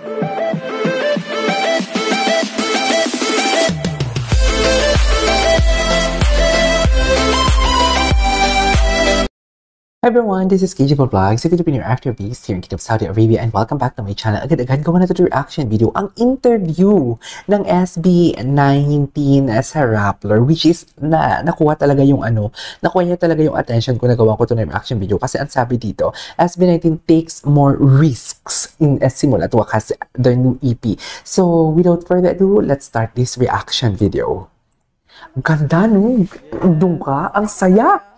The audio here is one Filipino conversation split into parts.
Hi everyone, this is KJ Vlogs, a Filipino actor based here in Kingdom, Saudi Arabia, and welcome back to my channel. Agad-agad gawa na ito reaction video, ang interview ng SB19 sa Rappler, which is nakuha talaga yung nakuha niya talaga yung attention ko, nagawa ko ito na reaction video kasi ang sabi dito, SB19 takes more risks in simula at wakas their new EP. So without further ado, let's start this reaction video. Ang ganda no, doon ka, ang saya!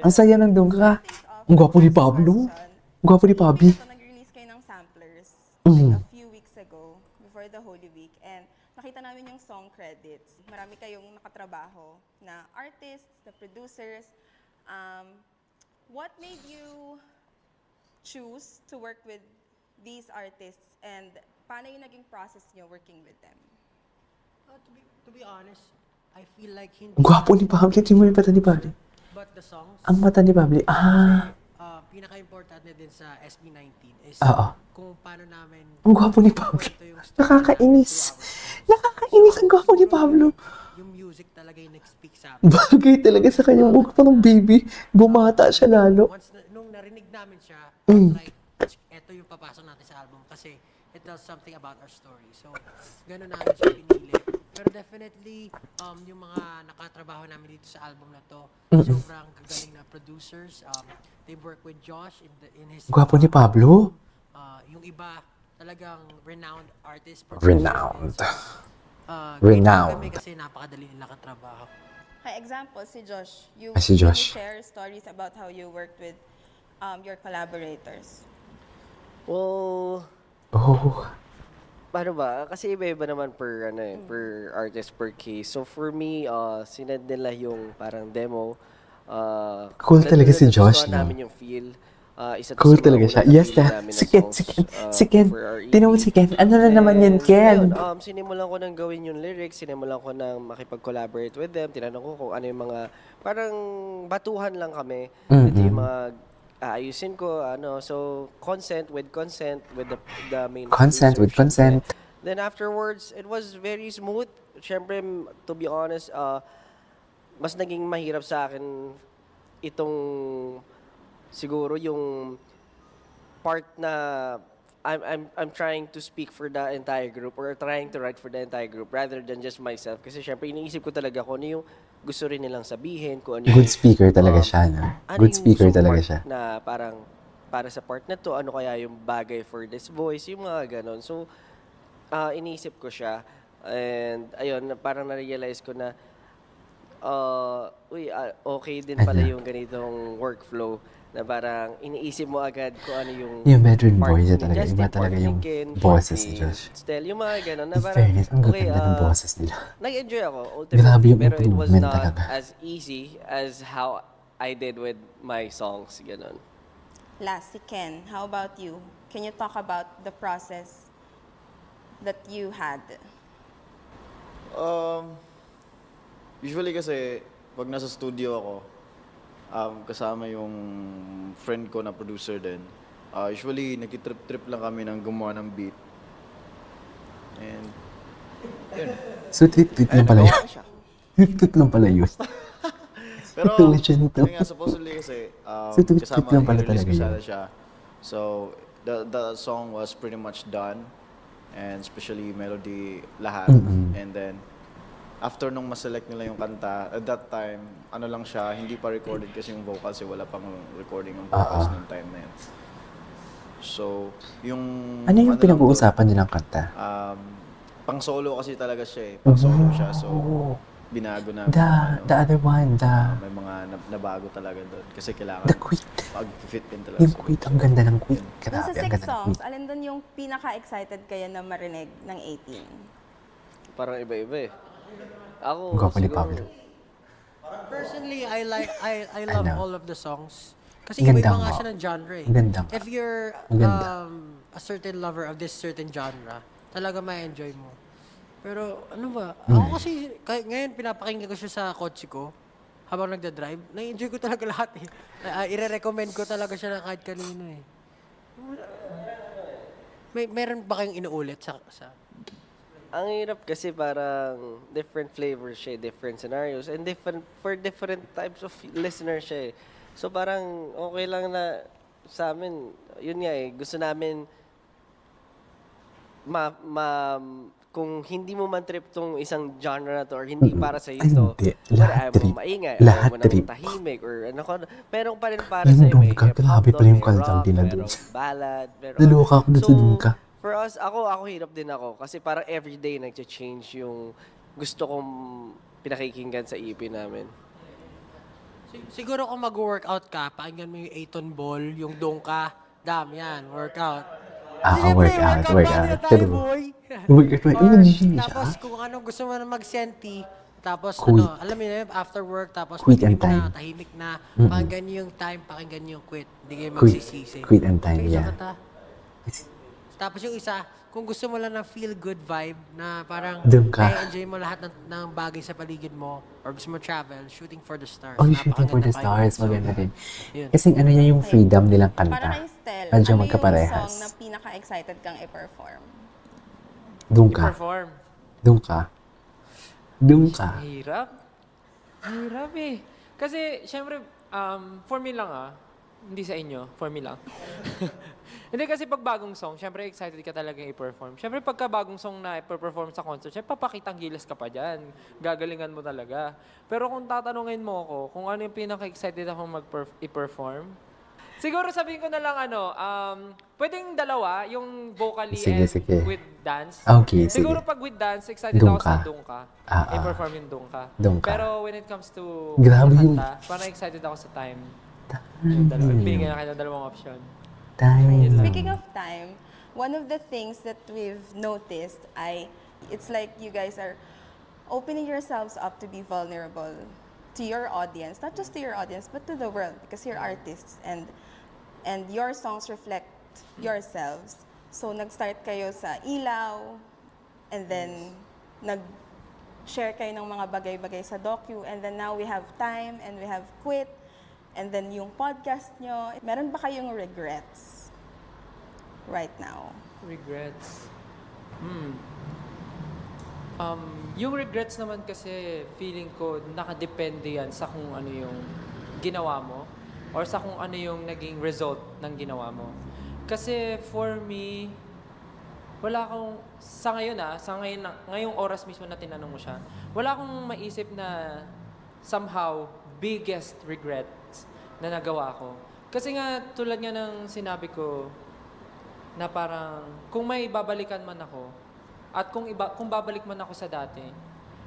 Ang saya ng dungka. Ang gwapo ni Pablo. Ang gwapo ni Pabi. Nag-release kayo ng samplers like a few weeks ago before the Holy Week and nakita namin yung song credits. Marami kayong nakatrabaho na artists, na producers. What made you choose to work with these artists and paano yung naging process nyo working with them? To be honest, I feel like hindi... Ang gwapo ni Pablo. Hindi mo yung mata ni Pablo. But the songs... Ang mata ni Pablo. Pinaka-importante din sa SB19 is kung paano namin... Ang gwapo ni Pablo. Nakakainis. Nakakainis. Ang gwapo ni Pablo. Yung music talaga yung nag-speak sa amin. Bagay talaga sa kanyang mukha pa ng baby. Bumata siya lalo. Nung narinig namin siya, like, eto yung papasok natin sa album kasi it tells something about our story. So, gano'n namin siya pinili. Pero definitely, yung mga nakatrabaho namin dito sa album na to, sobrang gagaling na producers. They work with Josh in his... Gwapo ni Pablo. Yung iba, talagang renowned artist. Renowned. Renowned. Kami kasi napakadali nila katrabaho. Hi, example, si Josh. You share stories about how you worked with your collaborators. Well... Paano ba? Kasi iba-iba naman per artist, per case. So for me, sinend nila yung parang demo. Cool talaga si Josh, no? Namin yung feel. Cool talaga siya. Yes, si Ken. Tinawag si Ken. Ano na naman yun, Ken? Sinimulan ko nang gawin yung lyrics. Sinimulan ko nang makipag-collaborate with them. Tinanong ko kung ano yung mga, parang batuhan lang kami. Ito yung mga ayusin ko, so consent with the main consent with consent. Then afterwards, it was very smooth. Siyempre, to be honest, mas naging mahirap sa akin itong siguro yung part na I'm trying to speak for the entire group or trying to write for the entire group rather than just myself. Kasi siyempre, iniisip ko talaga kung ano yung gusto rin nilang sabihin, kung ano yung... Good speaker talaga siya, no? Good speaker talaga siya. Na parang, para sa part na to, ano kaya yung bagay for this voice, yung mga ganon. So, iniisip ko siya. And, ayun, parang na-realize ko na, okay din pala yung ganitong workflow na parang iniisip mo agad kung ano yung bedroom boy niya talaga. Iba talaga yung boses ni Josh. Still, yung mga gano'n na parang, fairness, ang gaganda ng boses nila. Nag-enjoy ako, Grabe yung pero it was improvement not talaga. as easy as how I did with my songs, gano'n. Last, si Ken, how about you? Can you talk about the process that you had? Usually kasi, pag nasa studio ako, kasama yung friend ko na producer din. Usually, nagtitrip-trip lang kami ng gumawa ng beat. And, yun. So, trip-trip lang pala yun. Trip-trip lang pala yun. Pero, yun nga, supposedly kasi, kasama lang pala talaga i-release ko yun. siya. So, the song was pretty much done. And especially melody, lahat. And then, after nung ma-select nila yung kanta, at that time, ano lang siya, hindi pa recorded kasi yung vocals, wala pang recording ng vocals nung time na yun. So, yung... Ano yung pinag-uusapan nilang kanta? Pang-solo kasi talaga siya eh. Pang-solo siya, so binago namin. The other one, may mga nabago talaga doon. Kasi kailangan the quit. Pag-fit in talaga. Yung quit, ang ganda ng quit. Sa Grabe, ang 6 ganda ng songs, quit. alin doon yung pinaka-excited kayo na marinig ng 18? Parang iba-iba eh. Ako, Gwapo ni Pablo. Personally, I love all of the songs. Kasi Ganda iba-iba nga nga. siya ng genre eh. Ganda nga. If you're Ganda. a certain lover of this certain genre, talaga ma-enjoy mo. Pero ano ba, ako kasi ngayon pinapakinggan ko siya sa kotse ko habang nagda-drive. Na-enjoy ko talaga lahat eh. I-recommend ko talaga siya na kahit kanino eh. Meron ba kayong inuulit sa Ang hirap kasi parang different flavors siya, different scenarios, and for different types of listeners siya. So parang okay lang na sa amin, yun nga gusto namin kung hindi mo man trip tong isang genre na to or hindi para sa iyo to, Hindi. wala, Lahat ayaw mo trip. maingay, Lahat ayaw mo nang trip. tahimik or ano ko, meron pa rin para Yung sa iyo. May Dungka, hip-hop grabe doon, pala yung may kantang rock, dinadun. merong ballad, meron. Naluka ako dun sa Dungka. For us, ako hirap din ako kasi parang everyday nag-change yung gusto kong pinakikinggan sa EP namin. Siguro kung mag-workout ka, pakinggan mo yung Aton Ball, yung Dungka, yan, workout. Workout. Tayo, True. boy. Workout. Nag-gym siya. Tapos kung ano gusto mo na mag-senti, tapos Quit. alam mo yun, after work, tapos Quit and pag hindi mo time. na, tahimik na, pakinggan nyo yung time, pakinggan nyo yung quit. Hindi kayo Quit. magsisisi. Quit and time, Okay, yeah. kata. Tapos yung isa, kung gusto mo lang ng feel-good vibe na parang Doon ka. enjoy mo lahat ng bagay sa paligid mo or gusto mo travel, Shooting for the Stars. Oh, Shooting for the Napakaganda Stars. pakinggan. Maganda din. Yun. Kasi ano yan yung freedom nilang Para kanta. kay Stel, Medyo ano yung magkaparehas. song na pinaka-excited kang i-perform? Doon ka. Perform. Doon ka. Doon ka. Hirap. Hirap eh. Kasi, syempre, for me lang hindi sa inyo, for me lang. Hindi kasi pag bagong song, syempre excited ka talaga i-perform. Syempre pagka bagong song na i-perform sa concert, syempre papakitang gilas ka pa dyan. Gagalingan mo talaga. Pero kung tatanungin mo ako, kung ano yung pinaka-excited ako i-perform, siguro sabihin ko na lang pwedeng dalawa, yung vocally Sige, and sige. with dance. Okay, Siguro sige. pag with dance, excited Dungka. ako sa Dungka. I-perform yung Dungka. Dungka. Pero when it comes to Grabe yung- kanta, parang excited ako sa time. Yung dalawa. Bigyan na kayo ng dalawang option. Time. Speaking of time, one of the things that we've noticed it's like you guys are opening yourselves up to be vulnerable to your audience, not just to your audience, but to the world, because you're artists and your songs reflect yourselves. So nag-start kayo sa Ilaw, and then nag-share kayo ng mga bagay-bagay sa docu, and then now we have Time, and we have Quit, and then yung podcast nyo. Meron ba kayong regrets right now? Regrets. Yung regrets naman kasi feeling ko nakadepende yan sa kung ano yung ginawa mo or sa kung ano yung naging result ng ginawa mo. Kasi for me, wala akong, ngayong oras mismo na tinanong mo siya, wala akong maisip na somehow biggest regrets na nagawa ko. Kasi nga, tulad nga ng sinabi ko, na parang kung may babalikan man ako, at kung babalik man ako sa dati,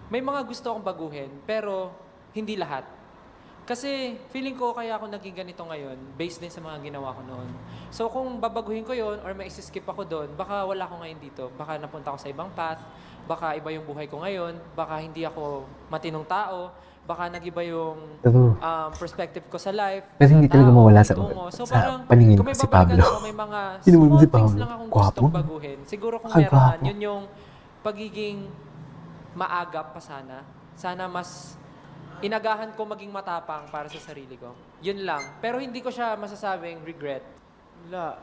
may mga gusto akong baguhin, pero hindi lahat. Kasi feeling ko kaya ako naging ganito ngayon based din sa mga ginawa ko noon. So kung babaguhin ko yon or may skip ako doon, baka wala ako ngayon dito. Baka napunta ako sa ibang path, baka iba yung buhay ko ngayon, baka hindi ako matinong tao, baka nagiba yung perspective ko sa life. Kasi hindi talaga mawala sa So sa parang paningin kung ko may si babalikan Pablo. ako, may mga Sino mo small si things Pablo? lang akong Gwapo. gustong baguhin. Siguro kung Ay, meron man, gwapo. yun yung pagiging maagap pa sana. Sana mas inagahan ko maging matapang para sa sarili ko. Yun lang. Pero hindi ko siya masasabing regret. Wala.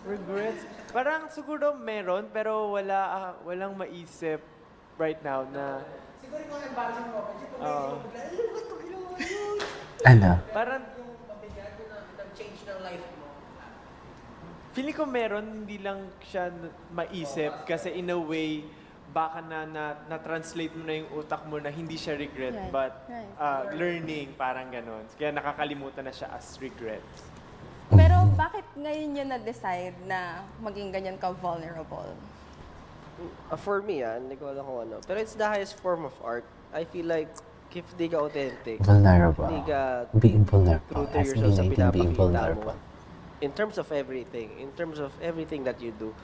Regrets? Parang siguro meron, pero walang maisip right now na... Siguro yung embarrassing mo. Ano? Parang... Change ng life mo. Feeling ko meron, hindi lang siya maisip kasi in a way, baka na-translate mo na yung utak mo na hindi siya regret, Right, but right. learning, parang ganon. Kaya nakakalimutan na siya as regret. Pero bakit ngayon nyo na-decide na maging ganyan ka vulnerable? For me, hindi ko alam kung ano. Pero it's the highest form of art. I feel like if di ka authentic, Vulnerable. hindi ka Being vulnerable. true to yourself sa SB19 being pinapakita vulnerable. mo. In terms of everything that you do.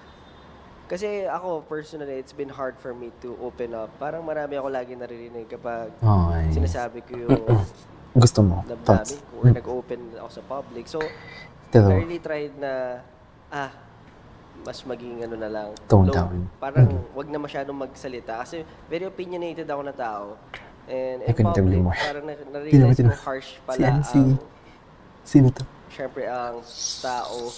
Kasi ako, personally, it's been hard for me to open up. Parang marami ako lagi naririnig kapag Okay. sinasabi ko yung Gusto mo? Thoughts? damdamin ko or nag-open ako sa public. So, Pero, I really tried na, mas maging ano na lang. Tone low. down. Parang wag na masyadong magsalita. Kasi very opinionated ako na tao. And I in couldn't agree public, more. parang na-realize ko harsh pala Si ang, Sino to? syempre ang tao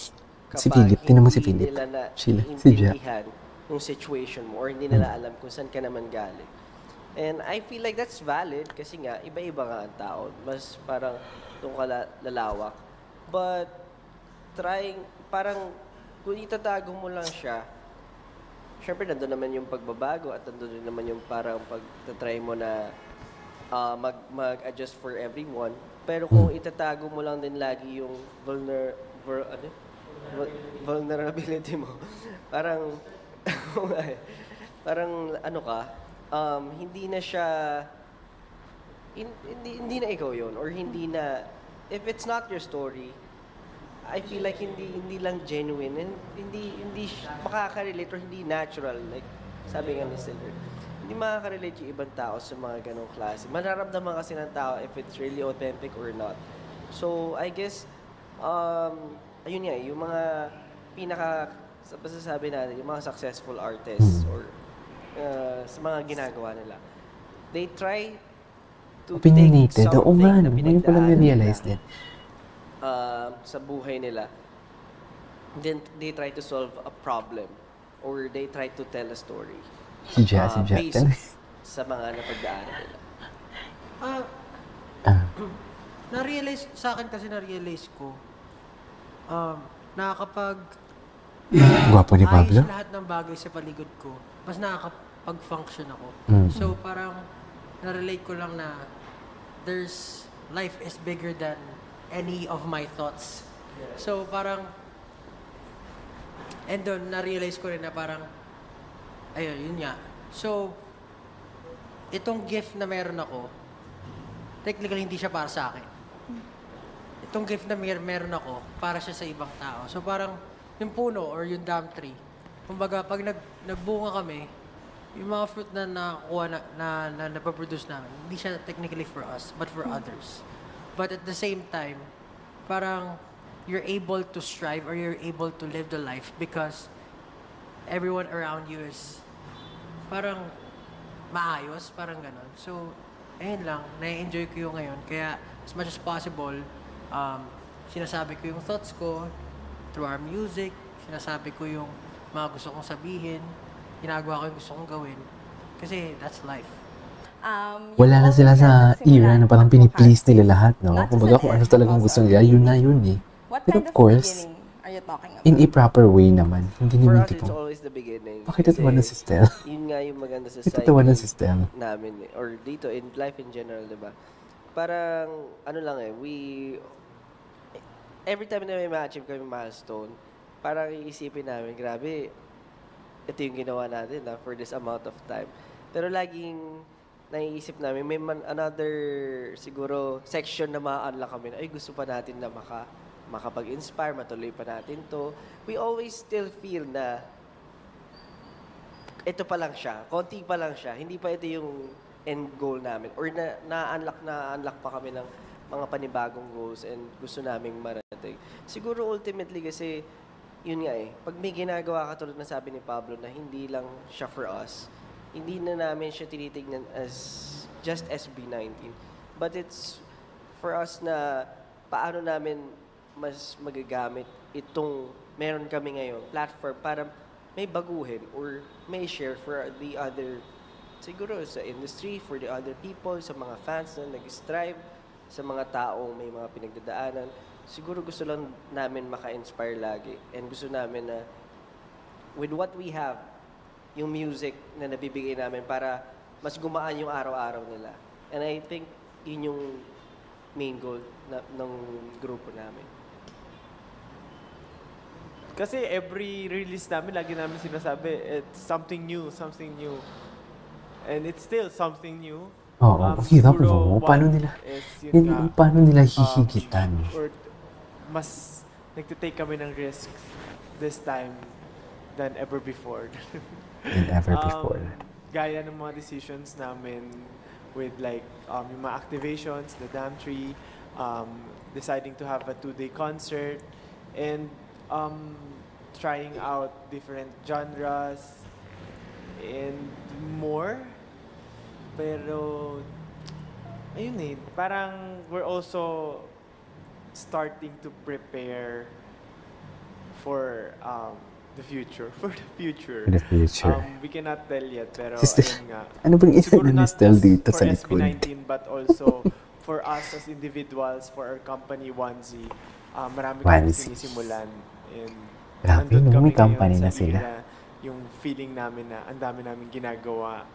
Si Philip, tinan mo si hindi Philip. nila na Sheila, si Jack. iintindihan yung situation mo or hindi nila alam kung saan ka naman galing. And I feel like that's valid kasi nga, iba-iba nga ang tao. Mas parang doon ka lalawak. But parang kung itatago mo lang siya, syempre nandun naman yung pagbabago at nandun din naman yung parang pagtatry mo na mag-adjust for everyone. Pero kung itatago mo lang din lagi yung vulnerability mo, parang parang ano ka, hindi na siya hindi na ikaw yun or hindi na if it's not your story, I feel like hindi lang genuine and hindi makaka-relate or hindi natural, like sabi nga ni Silver, hindi makaka-relate yung ibang tao sa mga ganong klase. Mararamdaman kasi ng tao if it's really authentic or not. So I guess ayun nga, yung mga pasasabi natin, yung mga successful artists or sa mga ginagawa nila, they try to Opinionated. take Oo something nga, na ngayon ko lang pinagdaanan na-realize nila, din. sa buhay nila, then they try to solve a problem or they try to tell a story Si Jack. based sa mga napagdaanan nila. Sa akin kasi na-realize ko, na kapag Gwapo ni Pablo. ayos lahat ng bagay sa paligid ko, mas nakakapag-function ako. So parang na-relate ko lang na life is bigger than any of my thoughts. So parang, and doon na-realize ko rin na parang, ayun, yun nga. So, itong gift na meron ako, technically hindi siya para sa akin. Itong gift na meron ako, para siya sa ibang tao. So parang, yung puno or yung dam tree, kumbaga pag nagbunga kami, yung mga fruit na nakuha na napaproduce namin, hindi siya technically for us, but for others. But at the same time, parang you're able to strive or you're able to live the life because everyone around you is parang maayos, parang ganon. So, ayun lang, na-enjoy ko yung ngayon. Kaya, as much as possible, sinasabi ko yung thoughts ko through our music, sinasabi ko yung mga gusto kong sabihin, ginagawa ko yung gusto kong gawin. Kasi that's life. Wala na sila sa era na parang piniplease nila lahat, no? Kumbaga kung ano talagang gusto nila, yun na yun eh. What Pero kind of course, beginning are you talking about? in a proper way naman. Hindi For naman us, it's tipong, always the beginning. bakit natawa na si Stel? Yun nga yung maganda sa Natawa na si Stel. namin or dito in life in general, di ba? Parang ano lang every time na may ma-achieve kami milestone, parang iisipin namin, grabe, ito yung ginawa natin for this amount of time. Pero laging naiisip namin, may another siguro section na ma-unlock kami na, ay gusto pa natin na makapag-inspire, matuloy pa natin to. We always still feel na ito pa lang siya, konti pa lang siya, hindi pa ito yung end goal namin. Or na-unlock pa kami ng mga panibagong goals and gusto naming marating. Siguro ultimately kasi, yun nga pag may ginagawa katulad na sabi ni Pablo na hindi lang siya for us, hindi na namin siya tinitignan as just SB19. But it's for us na paano namin mas magagamit itong meron kami ngayon, platform para may baguhin or may share for the other, siguro sa industry, for the other people, sa mga fans na nag-strive, sa mga taong may mga pinagdadaanan. Siguro gusto lang namin maka-inspire lagi and gusto namin na with what we have, yung music na nabibigay namin para mas gumaan yung araw-araw nila. And I think yun yung main goal ng grupo namin. Kasi every release namin, lagi namin sinasabi, it's something new, something new. And it's still something new. Oo, ang hirap mo. Paano nila, paano nila hihigitan? Or mas nagtitake kami ng risk this time than ever before. Than ever before. Gaya ng mga decisions namin with like yung mga activations, the Dam Tree, deciding to have a 2-day concert, and trying out different genres and more. Pero, ayun parang we're also starting to prepare for the future. For the future. For the future. We cannot tell yet, pero Sister, ayun nga. ano bang Siguro isa ni not Nestel just dito for sa likod? SB19, but also for us as individuals, for our company, Onesie. Marami kami Onesie. sinisimulan. And Grabe, nandun no? kami May company ngayon na sa sila. era, yung feeling namin na ang dami namin ginagawa,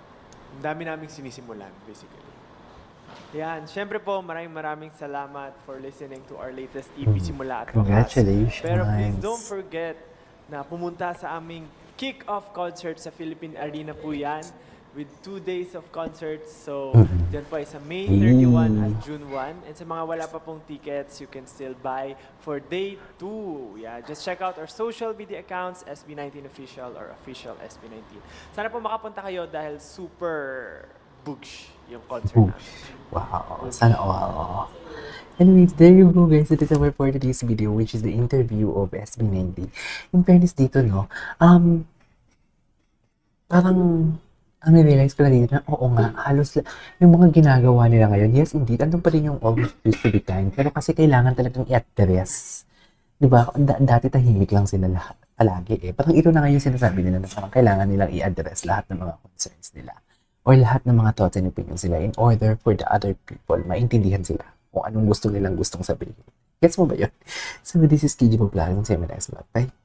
ang dami namin sinisimulan, basically. Yan, syempre po, maraming salamat for listening to our latest EP, Simula at Wakas. Congratulations. Pero please don't forget na pumunta sa aming kick-off concert sa Philippine Arena po yan with 2 days of concerts. So, dyan po ay sa May 31 at June 1. And sa mga wala pa pong tickets, you can still buy for day 2. Yeah, just check out our social media accounts, SB19 Official or Official SB19. Sana po makapunta kayo dahil super boosh yung concert namin. Wow, sana all. Anyways, there you go guys. That is our for today's video, which is the interview of SB19. In fairness dito, no, parang, ang na-realize ko lang dito na, oo nga, halos yung mga ginagawa nila ngayon, yes, indeed, andun pa rin yung always used to be kind, pero kasi kailangan talagang i-address. Diba? Dati tahimik lang sila lahat, palagi eh. Parang ito na ngayon sinasabi nila na parang kailangan nilang i-address lahat ng mga concerns nila. Or lahat ng mga thoughts and opinions nila in order for the other people, maintindihan sila kung anong gusto nilang gustong sabihin. Gets mo ba yun? So, this is KG Vlog. I'll see you in my next vlog. Bye!